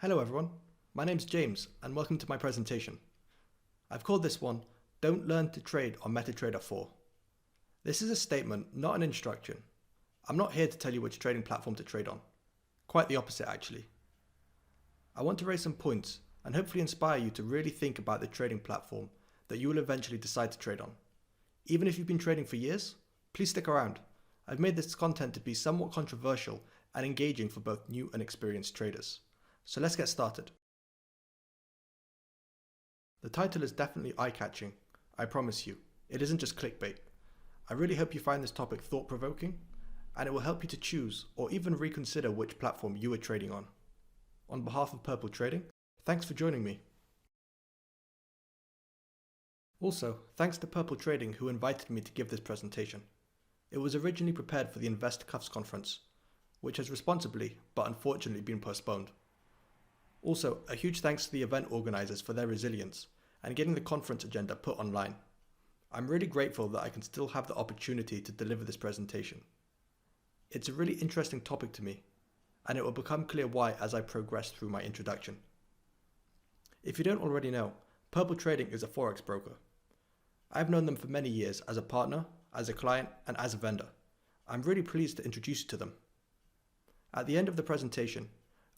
Hello everyone, my name's James and welcome to my presentation. I've called this one, Don't Learn to Trade on MetaTrader 4. This is a statement, not an instruction. I'm not here to tell you which trading platform to trade on. Quite the opposite actually. I want to raise some points and hopefully inspire you to really think about the trading platform that you will eventually decide to trade on. Even if you've been trading for years, please stick around. I've made this content to be somewhat controversial and engaging for both new and experienced traders. So let's get started. The title is definitely eye-catching, I promise you. It isn't just clickbait. I really hope you find this topic thought-provoking, and it will help you to choose or even reconsider which platform you are trading on. On behalf of Purple Trading, thanks for joining me. Also, thanks to Purple Trading who invited me to give this presentation. It was originally prepared for the Invest Cuffs conference, which has responsibly, but unfortunately been postponed. Also, a huge thanks to the event organisers for their resilience and getting the conference agenda put online. I'm really grateful that I can still have the opportunity to deliver this presentation. It's a really interesting topic to me, and it will become clear why as I progress through my introduction. If you don't already know, Purple Trading is a forex broker. I've known them for many years as a partner, as a client, and as a vendor. I'm really pleased to introduce you to them. At the end of the presentation,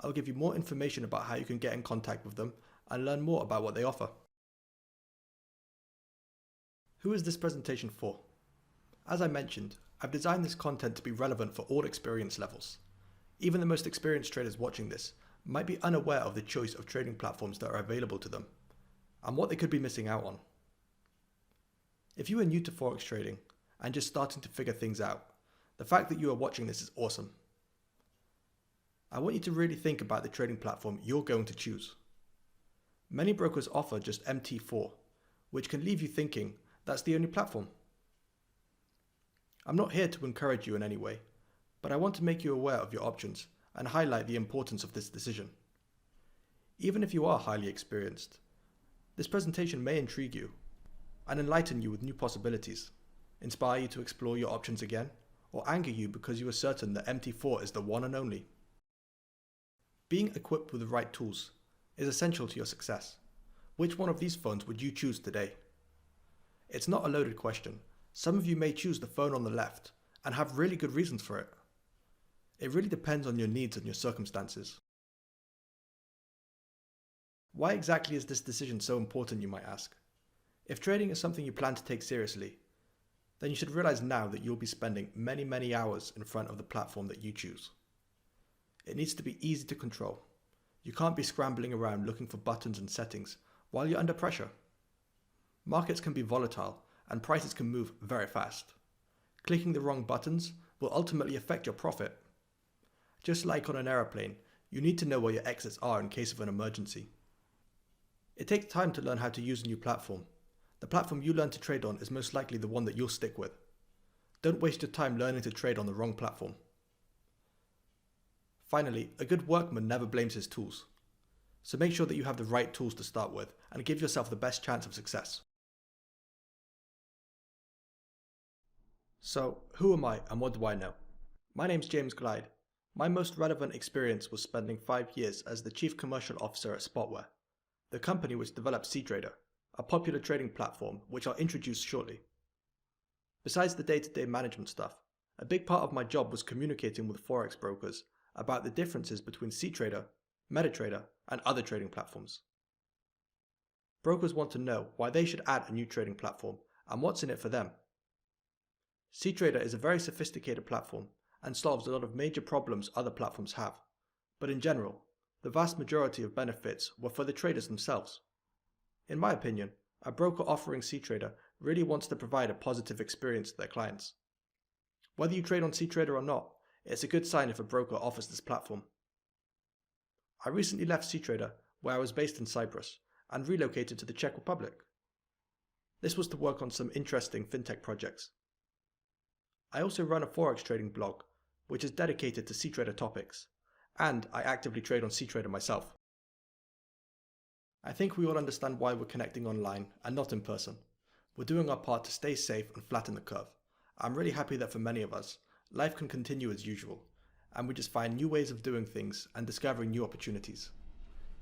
I'll give you more information about how you can get in contact with them and learn more about what they offer. Who is this presentation for? As I mentioned, I've designed this content to be relevant for all experience levels. Even the most experienced traders watching this might be unaware of the choice of trading platforms that are available to them and what they could be missing out on. If you are new to forex trading and just starting to figure things out, the fact that you are watching this is awesome. I want you to really think about the trading platform you're going to choose. Many brokers offer just MT4, which can leave you thinking that's the only platform. I'm not here to encourage you in any way, but I want to make you aware of your options and highlight the importance of this decision. Even if you are highly experienced, this presentation may intrigue you and enlighten you with new possibilities, inspire you to explore your options again, or anger you because you are certain that MT4 is the one and only. Being equipped with the right tools is essential to your success. Which one of these phones would you choose today? It's not a loaded question. Some of you may choose the phone on the left and have really good reasons for it. It really depends on your needs and your circumstances. Why exactly is this decision so important, you might ask? If trading is something you plan to take seriously, then you should realize now that you'll be spending many hours in front of the platform that you choose. It needs to be easy to control. You can't be scrambling around looking for buttons and settings while you're under pressure. Markets can be volatile and prices can move very fast. Clicking the wrong buttons will ultimately affect your profit. Just like on an aeroplane, you need to know where your exits are in case of an emergency. It takes time to learn how to use a new platform. The platform you learn to trade on is most likely the one that you'll stick with. Don't waste your time learning to trade on the wrong platform. Finally, a good workman never blames his tools. So make sure that you have the right tools to start with and give yourself the best chance of success. So, who am I and what do I know? My name's James Glyde. My most relevant experience was spending 5 years as the Chief Commercial Officer at Spotkanie, the company which developed cTrader, a popular trading platform which I'll introduce shortly. Besides the day-to-day management stuff, a big part of my job was communicating with forex brokers about the differences between cTrader, MetaTrader, and other trading platforms. Brokers want to know why they should add a new trading platform and what's in it for them. cTrader is a very sophisticated platform and solves a lot of major problems other platforms have, but in general, the vast majority of benefits were for the traders themselves. In my opinion, a broker offering cTrader really wants to provide a positive experience to their clients. Whether you trade on cTrader or not, it's a good sign if a broker offers this platform. I recently left cTrader, where I was based in Cyprus, and relocated to the Czech Republic. This was to work on some interesting fintech projects. I also run a forex trading blog, which is dedicated to cTrader topics, and I actively trade on cTrader myself. I think we all understand why we're connecting online and not in person. We're doing our part to stay safe and flatten the curve. I'm really happy that for many of us, life can continue as usual, and we just find new ways of doing things and discovering new opportunities.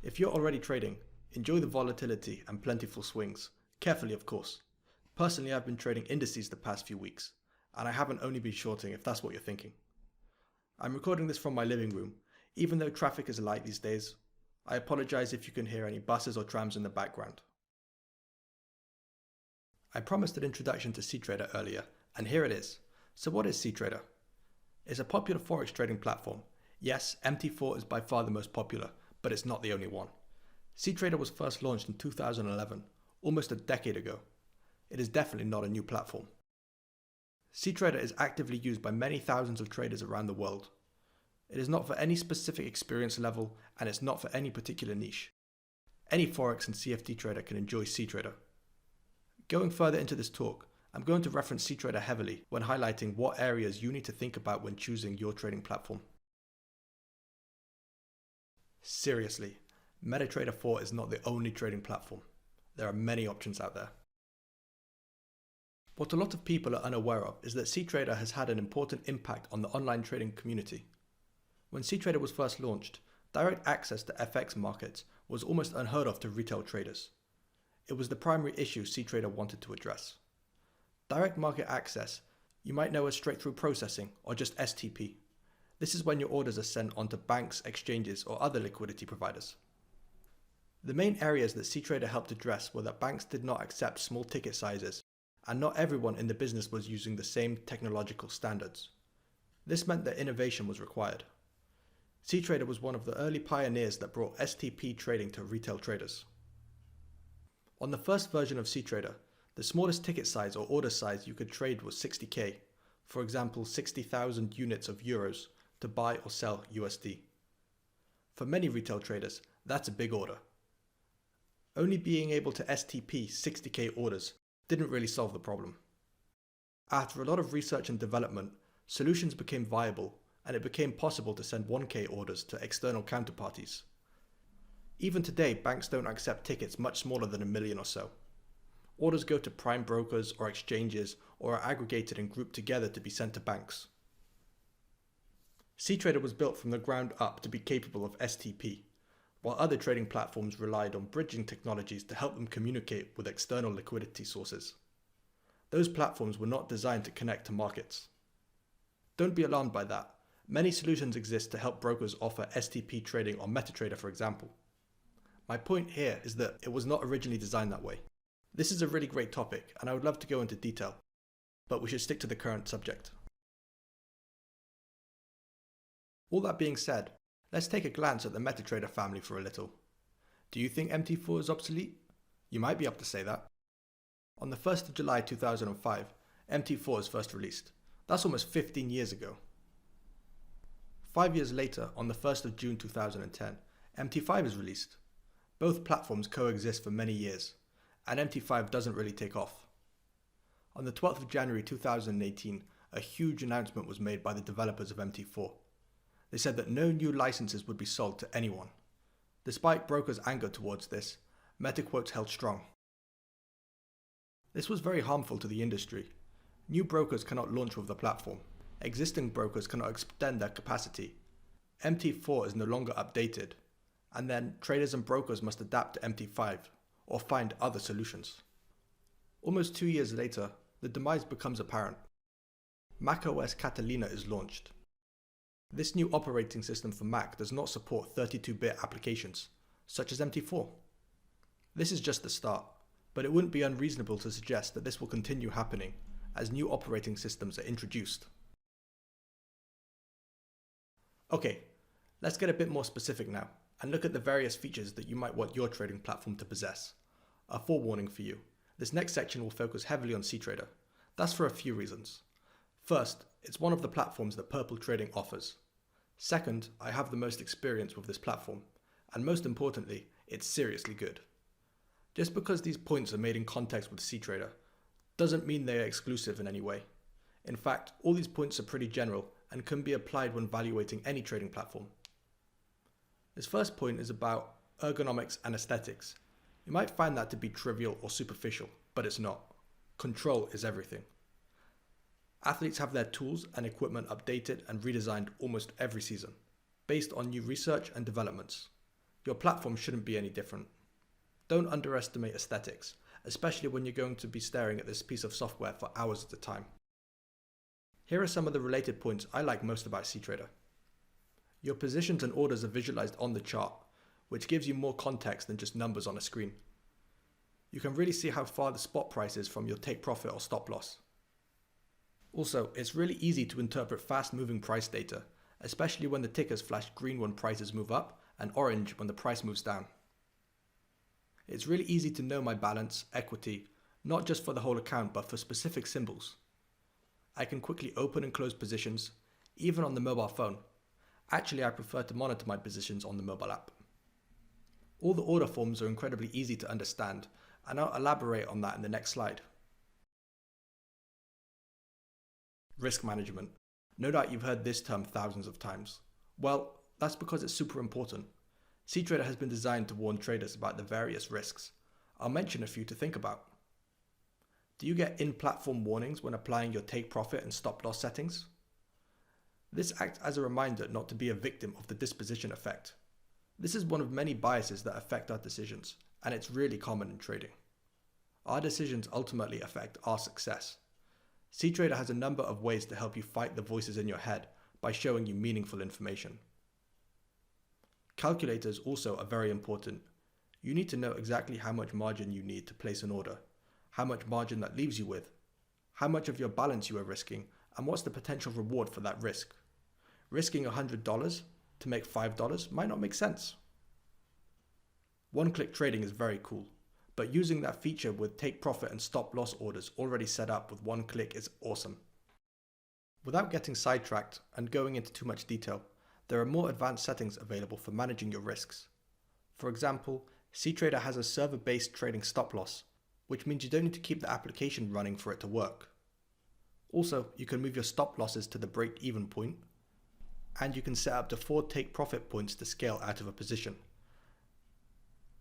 If you're already trading, enjoy the volatility and plentiful swings, carefully of course. Personally, I've been trading indices the past few weeks, and I haven't only been shorting if that's what you're thinking. I'm recording this from my living room, even though traffic is light these days. I apologize if you can hear any buses or trams in the background. I promised an introduction to cTrader earlier, and here it is. So what is cTrader? It's a popular forex trading platform. Yes, MT4 is by far the most popular, but it's not the only one. cTrader was first launched in 2011, almost a decade ago. It is definitely not a new platform. cTrader is actively used by many thousands of traders around the world. It is not for any specific experience level, and it's not for any particular niche. Any forex and CFD trader can enjoy cTrader. Going further into this talk, I'm going to reference cTrader heavily when highlighting what areas you need to think about when choosing your trading platform. Seriously, MetaTrader 4 is not the only trading platform. There are many options out there. What a lot of people are unaware of is that cTrader has had an important impact on the online trading community. When cTrader was first launched, direct access to FX markets was almost unheard of to retail traders. It was the primary issue cTrader wanted to address. Direct market access, you might know as straight-through processing or just STP. This is when your orders are sent onto banks, exchanges, or other liquidity providers. The main areas that cTrader helped address were that banks did not accept small ticket sizes, and not everyone in the business was using the same technological standards. This meant that innovation was required. cTrader was one of the early pioneers that brought STP trading to retail traders. On the first version of cTrader, the smallest ticket size or order size you could trade was 60k, for example 60,000 units of euros to buy or sell USD. For many retail traders, that's a big order. Only being able to STP 60k orders didn't really solve the problem. After a lot of research and development, solutions became viable, and it became possible to send 1k orders to external counterparties. Even today, banks don't accept tickets much smaller than $1 million or so. Orders go to prime brokers or exchanges or are aggregated and grouped together to be sent to banks. cTrader was built from the ground up to be capable of STP, while other trading platforms relied on bridging technologies to help them communicate with external liquidity sources. Those platforms were not designed to connect to markets. Don't be alarmed by that. Many solutions exist to help brokers offer STP trading on MetaTrader, for example. My point here is that it was not originally designed that way. This is a really great topic, and I would love to go into detail, but we should stick to the current subject. All that being said, let's take a glance at the MetaTrader family for a little. Do you think MT4 is obsolete? You might be up to say that. On the 1st of July 2005, MT4 was first released. That's almost 15 years ago. 5 years later, on the 1st of June 2010, MT5 is released. Both platforms coexist for many years, and MT5 doesn't really take off. On the 12th of January 2018, a huge announcement was made by the developers of MT4. They said that no new licenses would be sold to anyone. Despite brokers' anger towards this, MetaQuotes held strong. This was very harmful to the industry. New brokers cannot launch with the platform. Existing brokers cannot extend their capacity. MT4 is no longer updated, and then traders and brokers must adapt to MT5 or find other solutions. Almost 2 years later, the demise becomes apparent. macOS Catalina is launched. This new operating system for Mac does not support 32-bit applications, such as MT4. This is just the start, but it wouldn't be unreasonable to suggest that this will continue happening as new operating systems are introduced. Okay, let's get a bit more specific now and look at the various features that you might want your trading platform to possess. A forewarning for you, this next section will focus heavily on cTrader. That's for a few reasons. First, it's one of the platforms that Purple Trading offers. Second, I have the most experience with this platform. And most importantly, it's seriously good. Just because these points are made in context with cTrader doesn't mean they are exclusive in any way. In fact, all these points are pretty general and can be applied when evaluating any trading platform. This first point is about ergonomics and aesthetics. You might find that to be trivial or superficial, but it's not. Control is everything. Athletes have their tools and equipment updated and redesigned almost every season, based on new research and developments. Your platform shouldn't be any different. Don't underestimate aesthetics, especially when you're going to be staring at this piece of software for hours at a time. Here are some of the related points I like most about cTrader. Your positions and orders are visualized on the chart, which gives you more context than just numbers on a screen. You can really see how far the spot price is from your take profit or stop loss. Also, it's really easy to interpret fast-moving price data, especially when the tickers flash green when prices move up and orange when the price moves down. It's really easy to know my balance, equity, not just for the whole account but for specific symbols. I can quickly open and close positions, even on the mobile phone. Actually, I prefer to monitor my positions on the mobile app. All the order forms are incredibly easy to understand, and I'll elaborate on that in the next slide. Risk management. No doubt you've heard this term thousands of times. Well, that's because it's super important. cTrader has been designed to warn traders about the various risks. I'll mention a few to think about. Do you get in-platform warnings when applying your take profit and stop loss settings? This acts as a reminder not to be a victim of the disposition effect. This is one of many biases that affect our decisions, and it's really common in trading. Our decisions ultimately affect our success. cTrader has a number of ways to help you fight the voices in your head by showing you meaningful information. Calculators also are very important. You need to know exactly how much margin you need to place an order, how much margin that leaves you with, how much of your balance you are risking, and what's the potential reward for that risk. Risking $100 to make $5 might not make sense. One-click trading is very cool, but using that feature with take profit and stop loss orders already set up with one click is awesome. Without getting sidetracked and going into too much detail, there are more advanced settings available for managing your risks. For example, cTrader has a server-based trading stop loss, which means you don't need to keep the application running for it to work. Also, you can move your stop losses to the break-even point, and you can set up to 4 take profit points to scale out of a position.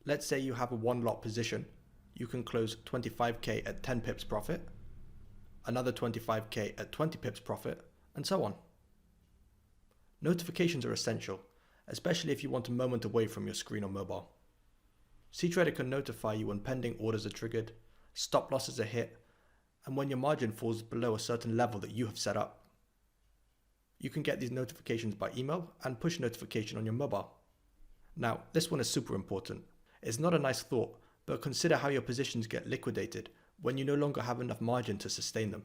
Let's say you have a 1-lot position. You can close 25k at 10 pips profit, another 25k at 20 pips profit, and so on. Notifications are essential, especially if you want a moment away from your screen or mobile. cTrader can notify you when pending orders are triggered, stop losses are hit, and when your margin falls below a certain level that you have set up. You can get these notifications by email and push notification on your mobile. Now, this one is super important. It's not a nice thought, but consider how your positions get liquidated when you no longer have enough margin to sustain them.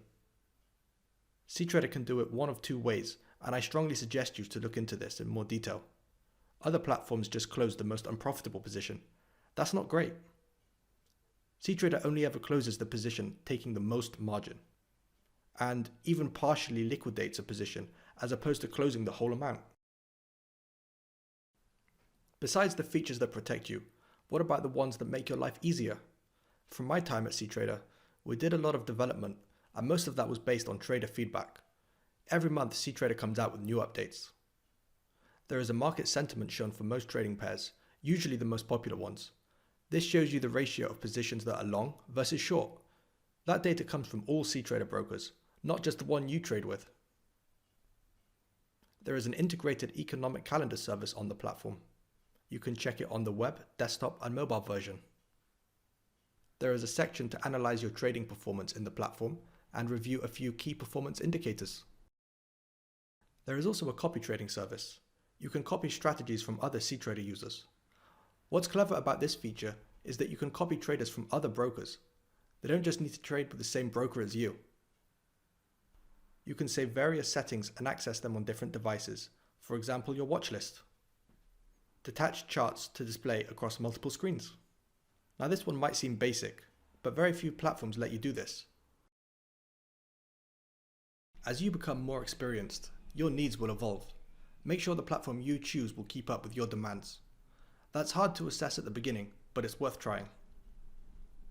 cTrader can do it one of 2 ways, and I strongly suggest you to look into this in more detail. Other platforms just close the most unprofitable position. That's not great. cTrader only ever closes the position taking the most margin, and even partially liquidates a position as opposed to closing the whole amount. Besides the features that protect you, what about the ones that make your life easier? From my time at cTrader, we did a lot of development, and most of that was based on trader feedback. Every month, cTrader comes out with new updates. There is a market sentiment shown for most trading pairs, usually the most popular ones. This shows you the ratio of positions that are long versus short. That data comes from all cTrader brokers, not just the one you trade with. There is an integrated economic calendar service on the platform. You can check it on the web, desktop, and mobile version. There is a section to analyze your trading performance in the platform and review a few key performance indicators. There is also a copy trading service. You can copy strategies from other cTrader users. What's clever about this feature is that you can copy traders from other brokers. They don't just need to trade with the same broker as you. You can save various settings and access them on different devices, for example your watch list. Detach charts to display across multiple screens. Now this one might seem basic, but very few platforms let you do this. As you become more experienced, your needs will evolve. Make sure the platform you choose will keep up with your demands. That's hard to assess at the beginning, but it's worth trying.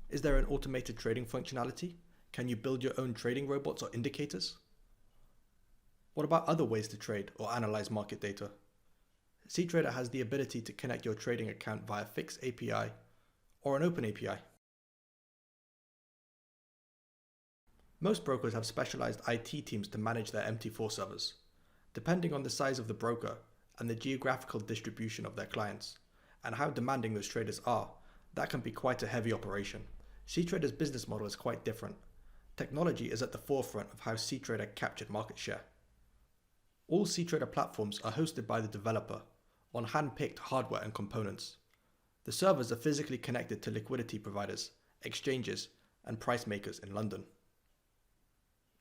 Is there an automated trading functionality? Can you build your own trading robots or indicators? What about other ways to trade or analyze market data? cTrader has the ability to connect your trading account via Fix API or an open API. Most brokers have specialized IT teams to manage their MT4 servers, depending on the size of the broker and the geographical distribution of their clients, and how demanding those traders are, that can be quite a heavy operation. cTrader's business model is quite different. Technology is at the forefront of how cTrader captured market share. All cTrader platforms are hosted by the developer on hand-picked hardware and components. The servers are physically connected to liquidity providers, exchanges, and price makers in London.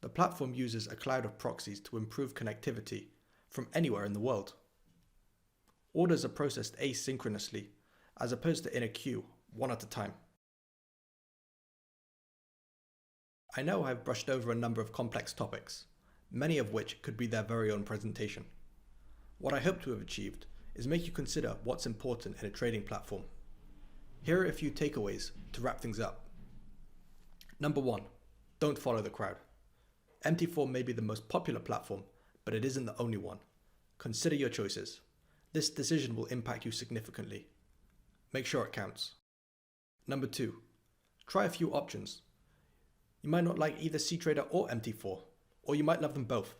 The platform uses a cloud of proxies to improve connectivity from anywhere in the world. Orders are processed asynchronously, as opposed to in a queue, one at a time. I know I've brushed over a number of complex topics, many of which could be their very own presentation. What I hope to have achieved is make you consider what's important in a trading platform. Here are a few takeaways to wrap things up. Number 1, don't follow the crowd. MT4 may be the most popular platform, but it isn't the only one. Consider your choices. This decision will impact you significantly. Make sure it counts. Number 2, try a few options. You might not like either cTrader or MT4, or you might love them both.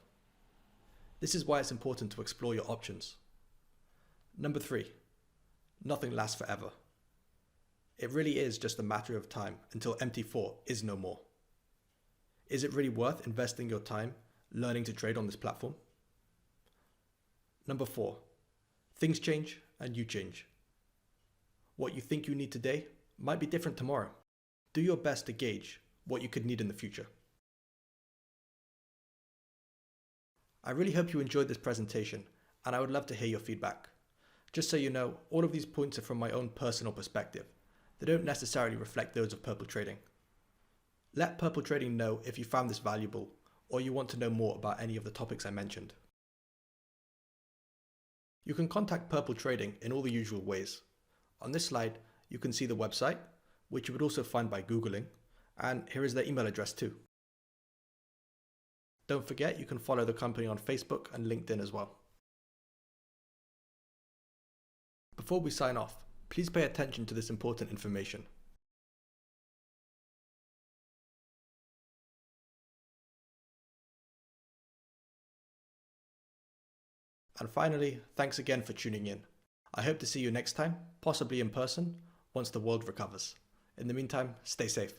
This is why it's important to explore your options. Number 3, nothing lasts forever. It really is just a matter of time until MT4 is no more. Is it really worth investing your time learning to trade on this platform? Number 4, things change and you change. What you think you need today might be different tomorrow. Do your best to gauge what you could need in the future. I really hope you enjoyed this presentation, and I would love to hear your feedback. Just so you know, all of these points are from my own personal perspective. They don't necessarily reflect those of Purple Trading. Let Purple Trading know if you found this valuable, or you want to know more about any of the topics I mentioned. You can contact Purple Trading in all the usual ways. On this slide, you can see the website, which you would also find by Googling, and here is their email address too. Don't forget you can follow the company on Facebook and LinkedIn as well. Before we sign off, please pay attention to this important information. And finally, thanks again for tuning in. I hope to see you next time, possibly in person, once the world recovers. In the meantime, stay safe.